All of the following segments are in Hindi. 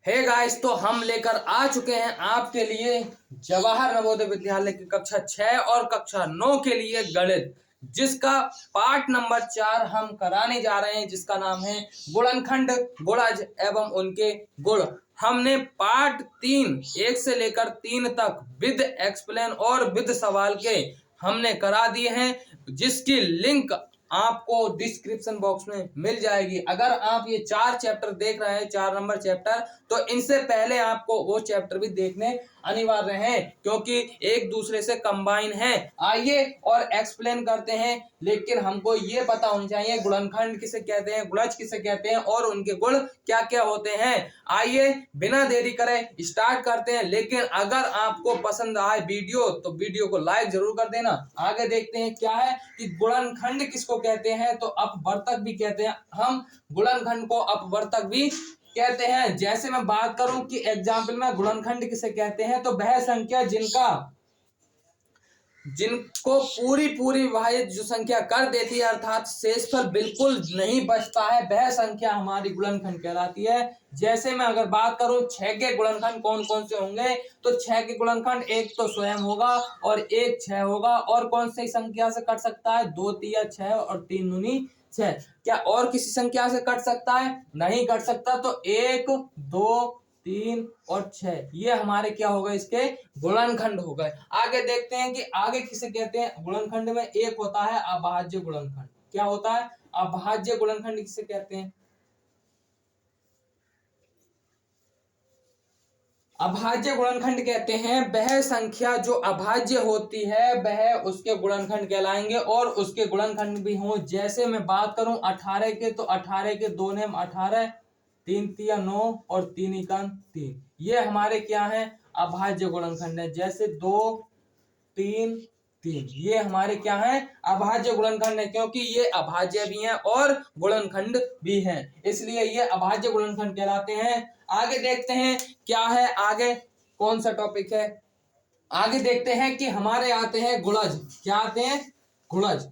हे गाइस, तो हम लेकर आ चुके हैं आपके लिए जवाहर नवोदय विद्यालय की कक्षा 6 और कक्षा 9 के लिए गणित, जिसका पार्ट नंबर 4 हम कराने जा रहे हैं, जिसका नाम है गुणनखंड, गुणज एवं उनके गुण। हमने पार्ट 3 1 से लेकर 3 तक विद एक्सप्लेन और विद सवाल के हमने करा दिए हैं, जिसकी लिंक आपको डिस्क्रिप्शन बॉक्स में मिल जाएगी। अगर आप ये 4 चैप्टर देख रहे हैं, 4 नंबर चैप्टर, तो इनसे पहले आपको वो चैप्टर भी देखने अनिवार्य हैं, क्योंकि एक दूसरे से कंबाइन है। आइए और एक्सप्लेन करते हैं, लेकिन हमको ये पता होना चाहिए गुणनखंड किसे कहते हैं, गुणज किसे कहते हैं और उनके गुण क्या क्या होते हैं। आइए बिना देरी करे स्टार्ट करते हैं। लेकिन अगर आपको पसंद आए वीडियो तो वीडियो को लाइक जरूर कर देना। आगे देखते हैं क्या है कि गुणनखंड किसको कहते हैं, तो अपवर्तक भी कहते हैं। हम गुणनखंड को अपवर्तक भी कहते हैं। जैसे मैं बात करूं कि एग्जाम्पल में गुणनखंड किसे कहते हैं, तो वह संख्या जिनको पूरी विभाजित जो संख्या कर देती है, अर्थात शेषफल बिल्कुल नहीं बचता है, वह संख्या हमारी गुणनखंड कहलाती है। जैसे मैं अगर बात करूं 6 के गुणनखंड कौन कौन से होंगे, तो 6 के गुणनखंड एक तो स्वयं होगा और एक 6 होगा। और कौन सी संख्या से कट सकता है, 2 तिया 6 और 3 दूनी 6। क्या और किसी संख्या से कट सकता है? नहीं कट सकता। तो 1 2 3 और 6 ये हमारे क्या हो गए, इसके गुणनखंड हो गए। आगे देखते हैं कि आगे किसे कहते हैं। गुणनखंड में एक होता है अभाज्य गुणनखंड। क्या होता है? अभाज्य गुणनखंड किसे कहते हैं? अभाज्य गुणनखंड कहते हैं वह संख्या जो अभाज्य होती है वह उसके गुणनखंड कहलाएंगे, और उसके गुणनखंड भी हों। जैसे मैं बात करूं 18 के, तो 18 के 2 नेम 18, 3 तिया 9 और 3 इकान 3, ये हमारे क्या है, अभाज्य गुणनखंड है। जैसे 2 3 3 ये हमारे क्या है, अभाज्य गुणनखंड है, क्योंकि ये अभाज्य भी हैं और गुणनखंड भी हैं, इसलिए ये अभाज्य गुणनखंड कहलाते हैं। आगे देखते हैं क्या है, आगे कौन सा टॉपिक है। आगे देखते हैं कि हमारे आते हैं गुणज। क्या आते हैं? गुणज,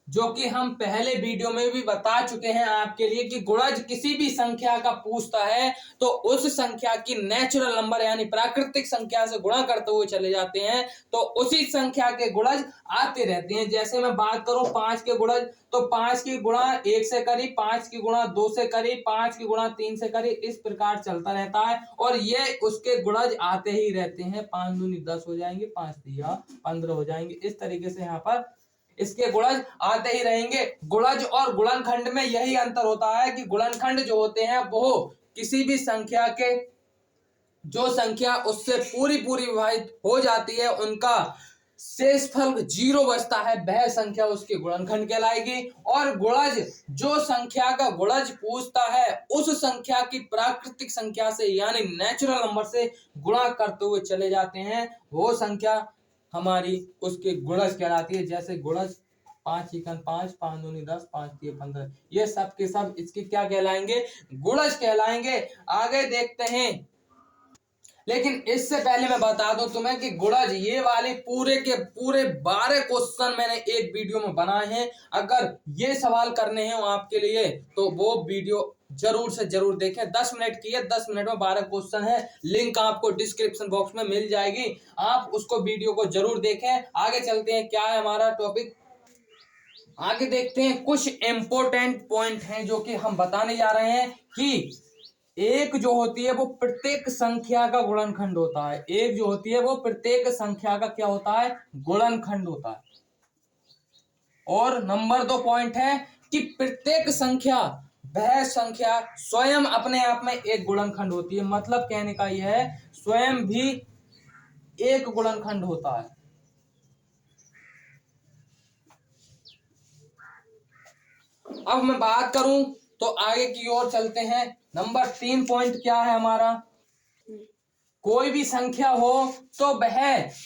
जो कि हम पहले वीडियो में भी बता चुके हैं आपके लिए कि गुणज किसी भी संख्या का पूछता है तो उस संख्या की नेचुरल नंबर यानी प्राकृतिक संख्या से गुणा करते हुए चले जाते हैं, तो उसी संख्या के गुणज आते रहते हैं। जैसे मैं बात करूं 5 के गुणज, तो 5 की गुणा 1 से करी, 5 की गुणा 2 से करी, 5 की गुणा 3 से करी, इस प्रकार चलता रहता है और ये उसके गुणज आते ही रहते हैं। 5 दूनी 10 हो जाएंगे, 5 तिया 15 हो जाएंगे। इस तरीके से यहाँ पर इसके गुणज आते ही रहेंगे। गुणज और गुणनखंड में यही अंतर होता है कि गुणनखंड जो होते हैं वो किसी भी संख्या के, जो संख्या उससे पूरी विभाजित हो जाती है, उनका शेषफल 0 बचता है, वह संख्या उसकी गुणनखंड कहलाएगी। और गुणज जो संख्या का गुणज पूछता है उस संख्या की प्राकृतिक संख्या से यानी नेचुरल नंबर से गुणा करते हुए चले जाते हैं, वो संख्या हमारी उसके गुणज कहलाती है। जैसे गुणज 5 इकान 5, 5 दूनी 10, 5 तिया 15, ये सब के सब इसके क्या कहलाएंगे, गुणज कहलाएंगे। आगे देखते हैं, लेकिन इससे पहले मैं बता दूं तुम्हें कि गुणज ये वाले पूरे के पूरे 12 क्वेश्चन मैंने एक वीडियो में बनाए हैं। अगर ये सवाल करने हैं आपके लिए तो वो वीडियो जरूर से जरूर देखें। 10 मिनट की है, 10 मिनट में 12 क्वेश्चन है। लिंक आपको डिस्क्रिप्शन बॉक्स में मिल जाएगी, आप उसको वीडियो को जरूर देखें। आगे चलते हैं, क्या है हमारा टॉपिक। आगे देखते हैं, कुछ इंपोर्टेंट पॉइंट हैं जो कि हम बताने जा रहे हैं कि एक जो होती है वो प्रत्येक संख्या का गुणनखंड होता है। एक जो होती है वो प्रत्येक संख्या का क्या होता है, गुणनखंड होता है। और नंबर 2 पॉइंट है कि प्रत्येक संख्या, वह संख्या स्वयं अपने आप में एक गुणनखंड होती है। मतलब कहने का यह है, स्वयं भी एक गुणनखंड होता है। अब मैं बात करूं तो आगे की ओर चलते हैं। नंबर 3 पॉइंट क्या है हमारा, कोई भी संख्या हो तो वह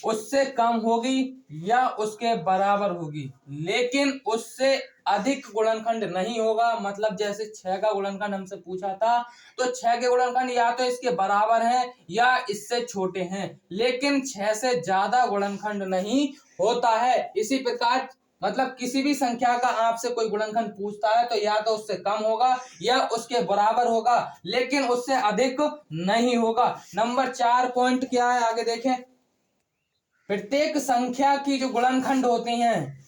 उससे कम होगी या उसके बराबर होगी, लेकिन उससे अधिक गुणनखंड नहीं होगा। मतलब जैसे 6 का गुणनखंड हमसे पूछा था, तो 6 के गुणनखंड या तो इसके बराबर हैं या इससे छोटे हैं, लेकिन 6 से ज्यादा गुणनखंड नहीं होता है। इसी प्रकार मतलब किसी भी संख्या का आपसे कोई गुणनखंड पूछता है तो या तो उससे कम होगा या उसके बराबर होगा, लेकिन उससे अधिक नहीं होगा। नंबर 4 पॉइंट क्या है, आगे देखें। प्रत्येक संख्या की जो गुणनखंड होते हैं,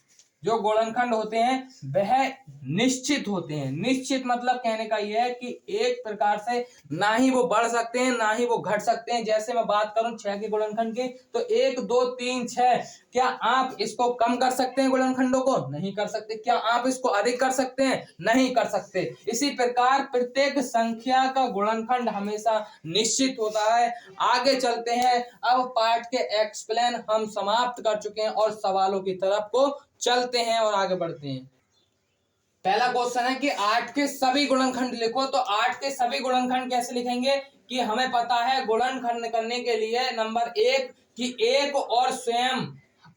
जो गुणनखंड होते हैं वह निश्चित होते हैं। निश्चित मतलब कहने का यह है कि एक प्रकार से ना ही वो बढ़ सकते हैं ना ही वो घट सकते हैं। जैसे मैं बात करूं 6 के गुणनखंड की, तो 1 2 3 6, क्या आप इसको कम कर सकते हैं गुणनखंडों को? नहीं कर सकते। क्या आप इसको अधिक कर सकते हैं? नहीं कर सकते। इसी प्रकार प्रत्येक संख्या का गुणनखंड हमेशा निश्चित होता है। आगे चलते हैं, अब पार्ट के एक्सप्लेन हम समाप्त कर चुके हैं और सवालों की तरफ को चलते हैं और आगे बढ़ते हैं। पहला क्वेश्चन है कि 8 के सभी गुणनखंड लिखो। तो 8 के सभी गुणनखंड कैसे लिखेंगे कि हमें पता है गुणनखंड करने के लिए नंबर 1 कि एक और स्वयं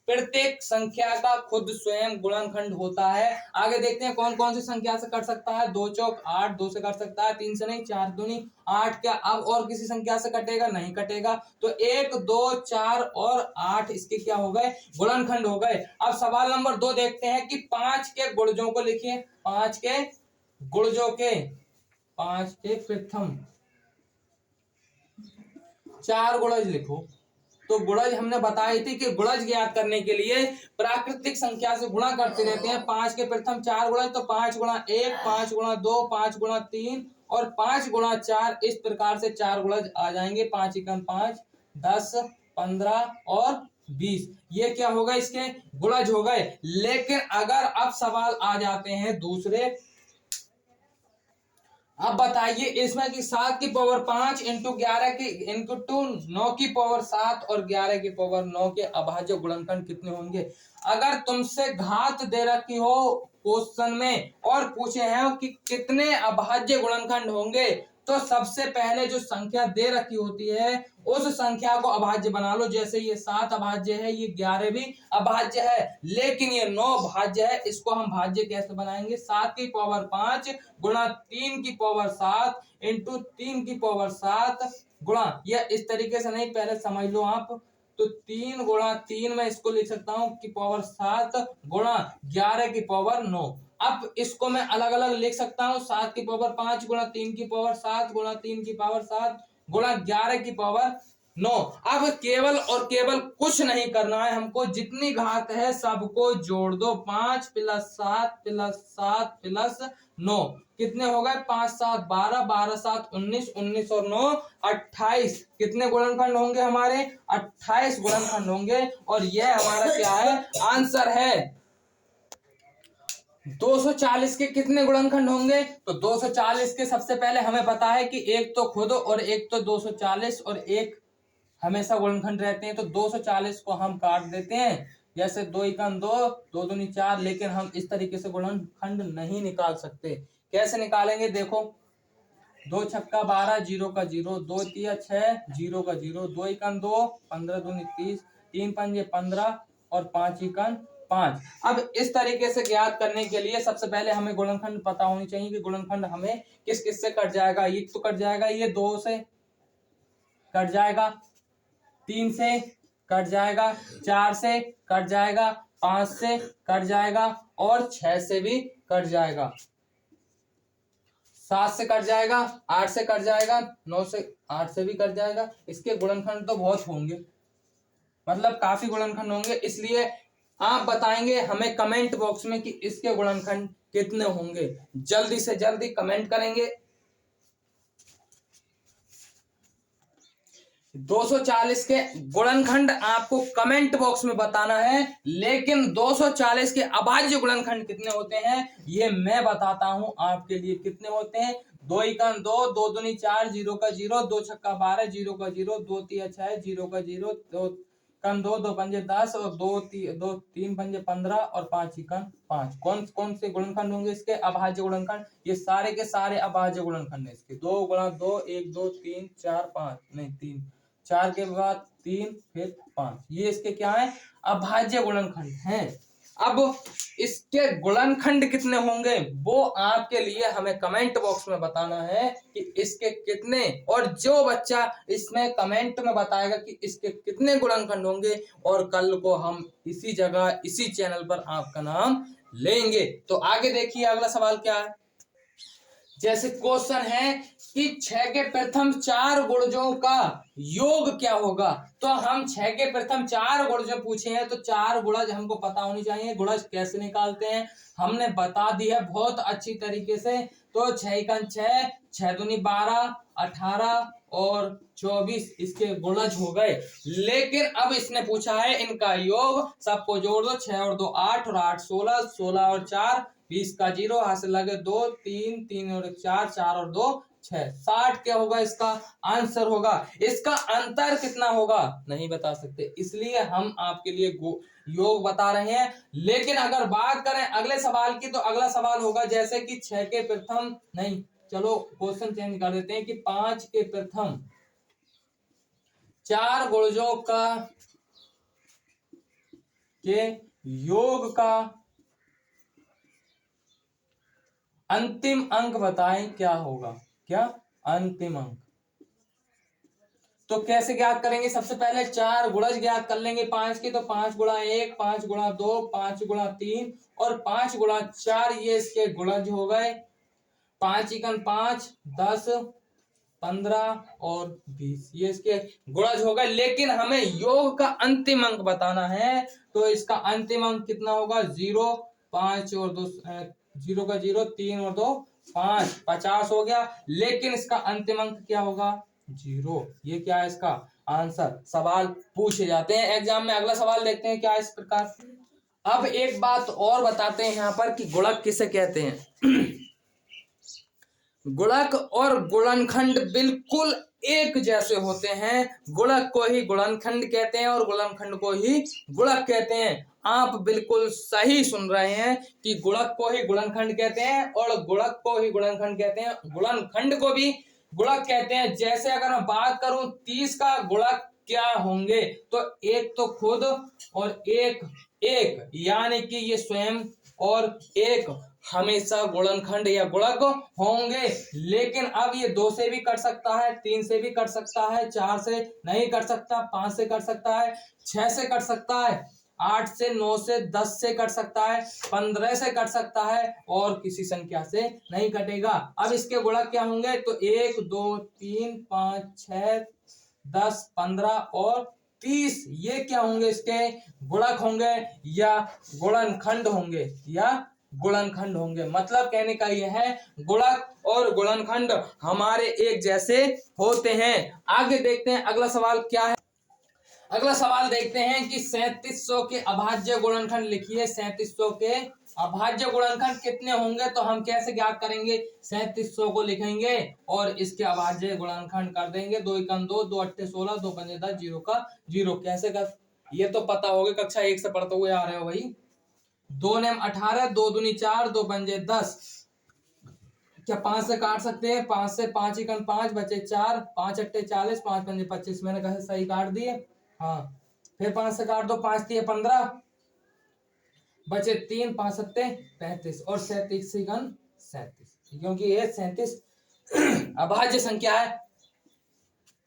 प्रत्येक संख्या का खुद स्वयं गुणनखंड होता है। आगे देखते हैं कौन कौन सी संख्या से कर सकता है। 2 चौक 8, 2 से कर सकता है, 3 से नहीं, 4 दूनी 8। क्या अब और किसी संख्या से कटेगा? नहीं कटेगा। तो 1 2 4 और 8 इसके क्या हो गए? गुणनखंड हो गए। अब सवाल नंबर 2 देखते हैं कि 5 के गुणजों को लिखिए। 5 के गुणजों के 5 के प्रथम 4 गुणज लिखो। तो गुणज हमने बताई थी कि गुणज ज्ञात करने के लिए प्राकृतिक संख्या से गुणा करते रहते हैं। 5 के प्रथम 4 गुणज, तो 5 गुणा 1, 5 गुणा 2, 5 गुणा 3 और 5 गुणा 4, इस प्रकार से 4 गुणज आ जाएंगे। 5 एकम 5, 10, 15 और 20, ये क्या होगा? इसके गुणज हो गए। लेकिन अगर अब सवाल आ जाते हैं दूसरे, अब बताइए इसमें कि 7 की पावर 5 इंटू 11 की इंटू 9 की पावर 7 और 11 की पावर 9 के अभाज्य गुणनखंड कितने होंगे? अगर तुमसे घात दे रखी हो क्वेश्चन में और पूछे हैं कि कितने अभाज्य गुणनखंड होंगे, तो सबसे पहले जो संख्या दे रखी होती है उस संख्या को अभाज्य बना लो। जैसे ये 7 अभाज्य है, ये 11 भी अभाज्य है, लेकिन ये 9 भाज्य है। इसको हम भाज्य कैसे बनाएंगे? 7 की पावर 5 गुणा 3 की पावर 7 इंटू 3 की पावर 7 गुणा, यह इस तरीके से नहीं, पहले समझ लो आप। तो 3 गुणा 3 में इसको लिख सकता हूं की पावर 7 गुणा 11 की पावर 9। अब इसको मैं अलग अलग लिख सकता हूं। 7 की पावर 5 गुणा 3 की पावर 7 गुणा 3 की पावर 7 गुणा 11 की पावर 9। अब केवल और केवल कुछ नहीं करना है हमको, जितनी घात है सबको जोड़ दो। 5 प्लस 7 प्लस 7 प्लस 9 कितने हो गए? 5 7 12, 12 7 19, 19 और 9 28। कितने गुणनखंड होंगे हमारे? 28 गुणनखंड होंगे। और यह हमारा क्या है? आंसर है। 240 के कितने गुणनखंड होंगे? तो 240 के सबसे पहले हमें पता है कि एक तो खुद और एक तो 240 और एक हमेशा गुणनखंड रहते हैं। तो 240 को हम काट देते हैं। जैसे 2 एकम 2, 2 दूनी 4, लेकिन हम इस तरीके से गुणनखंड नहीं निकाल सकते। कैसे निकालेंगे? देखो, 2 छक्का 12, 0 का 0, 2 तिया 6, 0 का 0, 2 एकम 2, 15 दूनी 30, 3 पंजे 15 और 5 एकम 5। अब इस तरीके से ज्ञात करने के लिए सबसे पहले हमें गुणनखंड पता होनी चाहिए कि गुणनखंड हमें किस किस से कट जाएगा। ये तो कट जाएगा, ये 2 से कट जाएगा, 3 से कट जाएगा, 4 से कट जाएगा, 5 से कट जाएगा और 6 से भी कट जाएगा, 7 से कट जाएगा, 8 से कट जाएगा, 9 से 8 से भी कट जाएगा। इसके गुणनखंड तो बहुत होंगे, मतलब काफी गुणनखंड होंगे। इसलिए आप बताएंगे हमें कमेंट बॉक्स में कि इसके गुणनखंड कितने होंगे। जल्दी से जल्दी कमेंट करेंगे। 240 के गुणनखंड आपको कमेंट बॉक्स में बताना है, लेकिन 240 के अभाज्य गुणनखंड कितने होते हैं ये मैं बताता हूं आपके लिए। कितने होते हैं? 2 एकम 2, 2 दूनी 4, 0 का 0, 2 छक्का 12, 0 का 0, 2 तिया 6, 0 का 0, 2 कम 2, 2 पंजे 10 और 2 3 पंजे 15 और 5 एकम 5। कौन कौन से गुणनखंड होंगे इसके? अभाज्य गुणनखंड। ये सारे के सारे अभाज्य गुणनखंड है इसके। 2 गुणा 2, 1 2 3 4 5, नहीं 3, 4 के बाद 3 फिर 5, ये इसके क्या है? अभाज्य गुणनखंड हैं। अब इसके गुणनखंड कितने होंगे वो आपके लिए हमें कमेंट बॉक्स में बताना है कि इसके कितने, और जो बच्चा इसमें कमेंट में बताएगा कि इसके कितने गुणनखंड होंगे, और कल को हम इसी जगह इसी चैनल पर आपका नाम लेंगे। तो आगे देखिए अगला सवाल क्या है। जैसे क्वेश्चन है कि 6 के प्रथम 4 गुणजों का योग क्या होगा, तो हम 6 के प्रथम 4 गुणज पूछे हैं तो 4 गुणज हमको पता होनी चाहिए। गुणज कैसे निकालते हैं हमने बता दी है बहुत अच्छी तरीके से। तो 6 का 6, 6 दूनी 12, 18 और 24 इसके गुणज हो गए। लेकिन अब इसने पूछा है इनका योग, सबको जोड़ दो, 6 और 2 8 और 8 16, 16 और 4 20 का 0, हासिल लगे 2 3, 3 और 4, 4 और 2 6, 60 क्या होगा इसका आंसर होगा। इसका अंतर कितना होगा नहीं बता सकते, इसलिए हम आपके लिए योग बता रहे हैं। लेकिन अगर बात करें अगले सवाल की, तो अगला सवाल होगा जैसे कि 6 के प्रथम, नहीं चलो क्वेश्चन चेंज कर देते हैं कि 5 के प्रथम 4 गुणजों का के योग का अंतिम अंक बताएं क्या होगा। क्या अंतिम अंक, तो कैसे ज्ञात करेंगे, सबसे पहले 4 गुणज ज्ञात कर लेंगे 5 की, तो 5 गुणा 1, 5 गुणा 2, 5 गुणा 3 और 5 गुणा 4 ये इसके गुणज हो गए। 5 एकम 5, 10, 15 और 20 ये इसके गुणज हो गए। लेकिन हमें योग का अंतिम अंक बताना है, तो इसका अंतिम अंक कितना होगा 0, 5 और 2 0 का 0, 3 और 2 5, 50 हो गया। लेकिन इसका अंतिम अंक क्या होगा 0। ये क्या है इसका आंसर। सवाल पूछे जाते हैं एग्जाम में। अगला सवाल देखते हैं क्या इस प्रकार। अब एक बात और बताते हैं यहाँ पर कि गुणक किसे कहते हैं। गुणक और गुणनखंड बिल्कुल एक जैसे होते हैं। गुणक को ही गुणनखंड कहते हैं और गुणनखंड को ही गुणक कहते हैं। आप बिल्कुल सही सुन रहे हैं कि गुणक को ही गुणनखंड कहते हैं और गुणक को ही गुणनखंड कहते हैं, गुणनखंड को भी गुणक कहते हैं। जैसे अगर मैं बात करूं 30 का गुणक क्या होंगे, तो एक तो खुद और एक यानी कि ये स्वयं और एक हमेशा गुणनखंड या गुणक होंगे। लेकिन अब ये 2 से भी कर सकता है, 3 से भी कर सकता है, 4 से नहीं कर सकता, 5 से कर सकता है, 6 से कर सकता है, 8 से, 9 से, 10 से कर सकता है, 15 से कर सकता है और किसी संख्या से नहीं कटेगा। अब इसके गुणक क्या होंगे, तो 1 2 3 5 6 10 15 और 30 ये क्या होंगे इसके गुणक होंगे या गुणनखंड होंगे या गुणनखंड होंगे। मतलब कहने का यह है गुणक और गुणनखंड हमारे एक जैसे होते हैं। आगे देखते हैं अगला सवाल क्या है। अगला सवाल देखते हैं कि 3700 के अभाज्य गुणनखंड लिखिए। 3700 के अभाज्य गुणनखंड कितने होंगे, तो हम कैसे ज्ञात करेंगे। 3700 को लिखेंगे और इसके अभाज्य गुणनखंड कर देंगे। 2 एकम 2, 2 अट्ठे 16, 2 पंजे 10, 0 का 0। कैसे कर, ये तो पता होगा, कक्षा 1 से पढ़ते हुए आ रहे हो भाई। 2 नेम 18, 2 दूनी 4, 2 पंजे 10। क्या 5 से काट सकते हैं, 5 से 5 एकम 5 बचे 4, 5 अट्ठे 40, 5 पंजे 25। मैंने कहा सही काट दिए। हाँ, फिर 5 से काट दो, 5 दिए 15 बचे 3, 5 सत्ते 35 और 37 एकम 37, क्योंकि ये 37 अभाज्य संख्या है।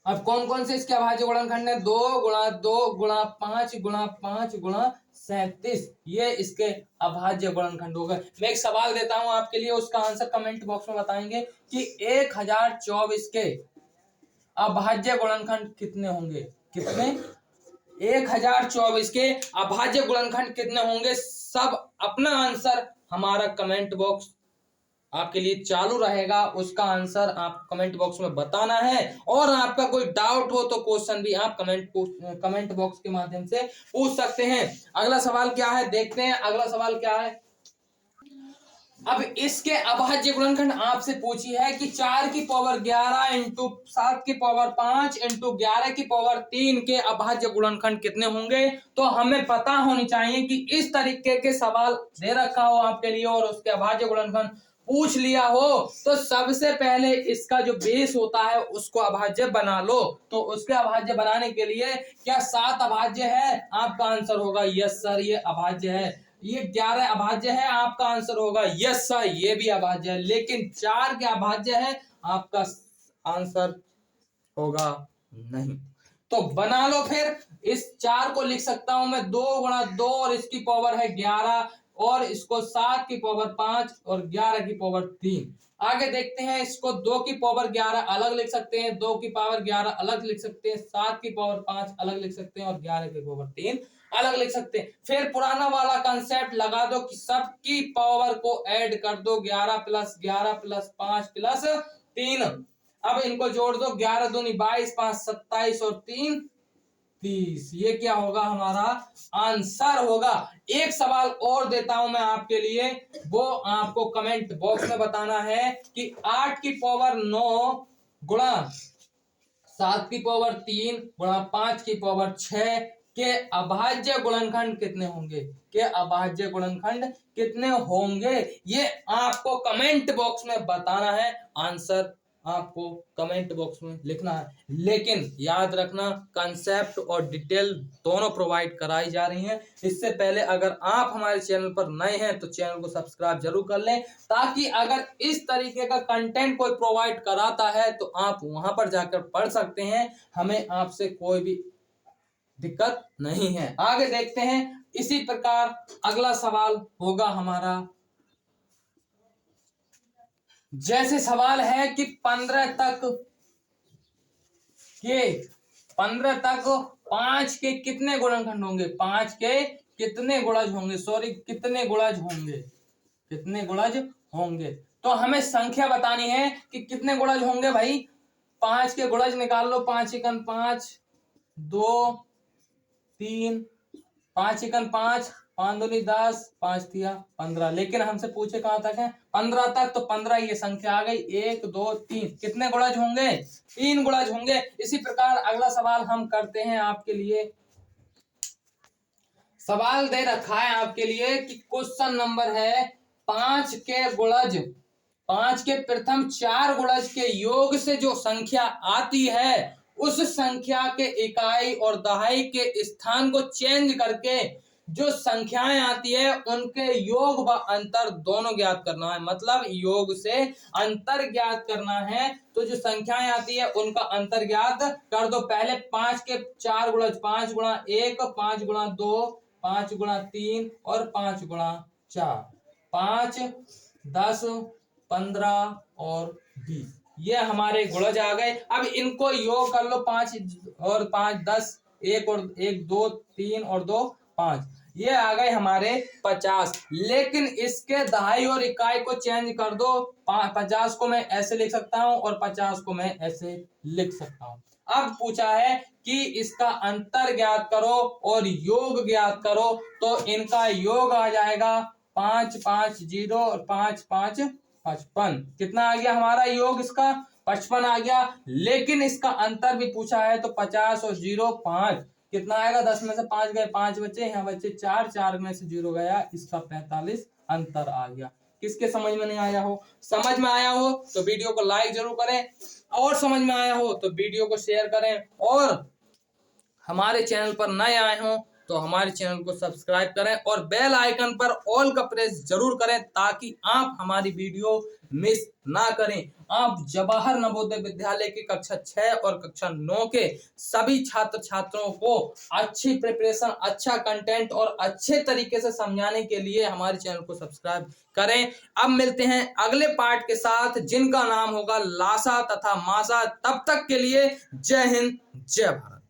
अब कौन कौन से इसके अभाज्य गुणनखंड है, 2 गुणा 2 गुणा 5 गुणा 5 गुणा 37 ये इसके अभाज्य गुणनखंड हो गए। मैं एक सवाल देता हूं आपके लिए, उसका आंसर कमेंट बॉक्स में बताएंगे कि 1024 के अभाज्य गुणनखंड कितने होंगे। कितने, 1024 के अभाज्य गुणनखंड कितने होंगे। सब अपना आंसर हमारा कमेंट बॉक्स आपके लिए चालू रहेगा, उसका आंसर आप कमेंट बॉक्स में बताना है। और आपका कोई डाउट हो तो क्वेश्चन भी आप कमेंट बॉक्स के माध्यम से पूछ सकते हैं। अगला सवाल क्या है देखते हैं। अगला सवाल क्या है, अब इसके अभाज्य गुणनखंड आपसे पूछी है कि 4 की पावर 11 इंटू 7 की पावर 5 इंटू 11 की पावर 3 के अभाज्य गुणनखंड कितने होंगे। तो हमें पता होनी चाहिए कि इस तरीके के सवाल दे रखा हो आपके लिए और उसके अभाज्य गुणनखंड पूछ लिया हो, तो सबसे पहले इसका जो बेस होता है उसको अभाज्य बना लो। तो उसके अभाज्य बनाने के लिए क्या 7 अभाज्य है, आपका आंसर होगा यस सर ये अभाज्य है। ये 11 अभाज्य है, आपका आंसर होगा यस सर ये भी अभाज्य है, लेकिन 4 के अभाज्य है, आपका आंसर होगा नहीं। तो बना लो फिर, इस 4 को लिख सकता हूं मैं 2 गुणा 2 और इसकी पावर है 11 और इसको 7 की पावर 5 और 11 की पावर 3। आगे देखते हैं, इसको 2 की पावर 11 अलग लिख सकते हैं, 2 की पावर 11 अलग लिख सकते हैं, 7 की पावर 5 अलग लिख सकते हैं और 11 की पावर 3 अलग लिख सकते हैं। फिर पुराना वाला कंसेप्ट लगा दो कि सबकी पावर को ऐड कर दो, 11 प्लस 11 प्लस 5 प्लस 3। अब इनको जोड़ दो, 11 दूनी 22, 5 27 और 3 30। ये क्या होगा, हमारा आंसर होगा। एक सवाल और देता हूं मैं आपके लिए, वो आपको कमेंट बॉक्स में बताना है कि 8 की पावर 9 गुणा 7 की पावर 3 गुणा 5 की पावर 6 के अभाज्य गुणनखंड कितने होंगे, के अभाज्य गुणनखंड कितने होंगे, ये आपको कमेंट बॉक्स में बताना है। आंसर आपको कमेंट बॉक्स में लिखना है, लेकिन याद रखना कंसेप्ट और डिटेल दोनों प्रोवाइड कराई जा रही हैं। इससे पहले अगर आप हमारे चैनल पर नए हैं तो चैनल को सब्सक्राइब जरूर कर लें, ताकि अगर इस तरीके का कंटेंट कोई प्रोवाइड कराता है तो आप वहां पर जाकर पढ़ सकते हैं, हमें आपसे कोई भी दिक्कत नहीं है। आगे देखते हैं, इसी प्रकार अगला सवाल होगा हमारा। जैसे सवाल है कि 15 तक 5 के कितने गुणनखंड होंगे, 5 के कितने गुणज होंगे, सॉरी कितने गुणज होंगे, कितने गुणज होंगे। तो हमें संख्या बतानी है कि कितने गुणज होंगे भाई। 5 के गुणज निकाल लो, 5 एकम 5 2 3 5 एकम 5 5 दूनी 10 5 तिया 15। लेकिन हमसे पूछे कहां तक है, 15 तक, तो 15 ये संख्या आ गई। 1 2 3 कितने गुणज होंगे, 3 गुणज होंगे। इसी प्रकार अगला सवाल हम करते हैं आपके लिए। सवाल दे रखा है आपके लिए कि क्वेश्चन नंबर है 5 के गुणज, 5 के प्रथम 4 गुणज के योग से जो संख्या आती है उस संख्या के इकाई और दहाई के स्थान को चेंज करके जो संख्याएं आती है उनके योग व अंतर दोनों ज्ञात करना है। मतलब योग से अंतर ज्ञात करना है, तो जो संख्याएं आती है उनका अंतर ज्ञात कर दो। पहले 5 के 4 गुणज, 5 गुणा 1 5 गुणा 2 5 गुणा 3 और 5 गुणा 4, 5 10 15 और 20, ये हमारे गुणज आ गए। अब इनको योग कर लो, 5 और 5 10, 1 और 1 2 3 और 2 5, ये आ गए हमारे 50। लेकिन इसके दहाई और इकाई को चेंज कर दो, 50 को मैं ऐसे लिख सकता हूं और 50 को मैं ऐसे लिख सकता हूं। अब पूछा है कि इसका अंतर ज्ञात करो और योग ज्ञात करो, तो इनका योग आ जाएगा 5 5 0 और 5 5 55। कितना आ गया हमारा योग, इसका 55 आ गया। लेकिन इसका अंतर भी पूछा है, तो 50 और 0 5, कितना आएगा, 10 में से 5 गए, 5 बचे, यहाँ बचे 4, 4 में से 0 गया, इसका 45 अंतर आ गया। किसके समझ में नहीं आया हो, समझ में आया हो तो वीडियो को लाइक जरूर करें, और समझ में आया हो तो वीडियो को शेयर करें, और हमारे चैनल पर नए आए हो तो हमारे चैनल को सब्सक्राइब करें और बेल आइकन पर ऑल का प्रेस जरूर करें, ताकि आप हमारी वीडियो मिस ना करें। आप जवाहर नवोदय विद्यालय की कक्षा 6 और कक्षा 9 के सभी छात्र छात्राओं को अच्छी प्रिपरेशन, अच्छा कंटेंट और अच्छे तरीके से समझाने के लिए हमारे चैनल को सब्सक्राइब करें। अब मिलते हैं अगले पार्ट के साथ, जिनका नाम होगा लासा तथा मासा। तब तक के लिए जय हिंद, जय भारत।